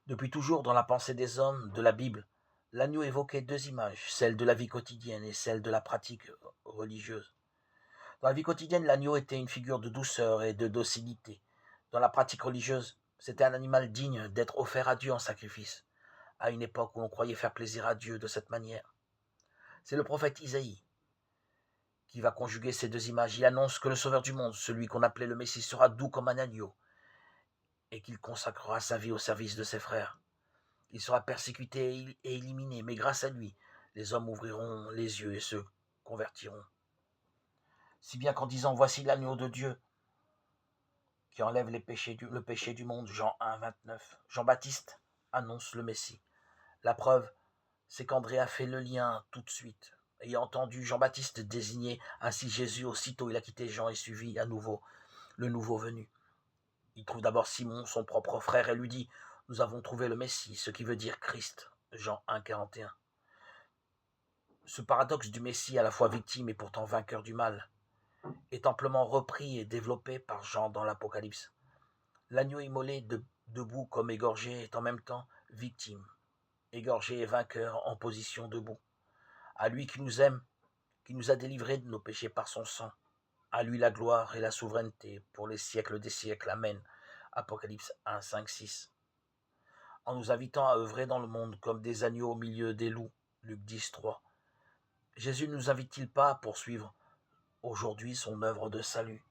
Depuis toujours, dans la pensée des hommes de la Bible, l'agneau évoquait deux images, celle de la vie quotidienne et celle de la pratique religieuse. Dans la vie quotidienne, l'agneau était une figure de douceur et de docilité. Dans la pratique religieuse, c'était un animal digne d'être offert à Dieu en sacrifice, à une époque où l'on croyait faire plaisir à Dieu de cette manière. C'est le prophète Isaïe qui va conjuguer ces deux images. Il annonce que le Sauveur du monde, celui qu'on appelait le Messie, sera doux comme un agneau et qu'il consacrera sa vie au service de ses frères. Il sera persécuté et éliminé, mais grâce à lui, les hommes ouvriront les yeux et se convertiront. Si bien qu'en disant voici l'agneau de Dieu qui enlève le péché du monde, Jean 1, 29, Jean-Baptiste annonce le Messie. La preuve, c'est qu'André a fait le lien tout de suite. Ayant entendu Jean-Baptiste désigner ainsi Jésus, aussitôt il a quitté Jean et suivi à nouveau le nouveau venu. Il trouve d'abord Simon, son propre frère, et lui dit « Nous avons trouvé le Messie », ce qui veut dire Christ, Jean 1, 41. Ce paradoxe du Messie à la fois victime et pourtant vainqueur du mal est amplement repris et développé par Jean dans l'Apocalypse. L'agneau immolé debout comme égorgé est en même temps victime, égorgé et vainqueur en position debout. À lui qui nous aime, qui nous a délivrés de nos péchés par son sang, à lui la gloire et la souveraineté pour les siècles des siècles. Amen. Apocalypse 1, 5, 6. En nous invitant à œuvrer dans le monde comme des agneaux au milieu des loups. Luc 10, 3. Jésus ne nous invite-t-il pas à poursuivre aujourd'hui son œuvre de salut,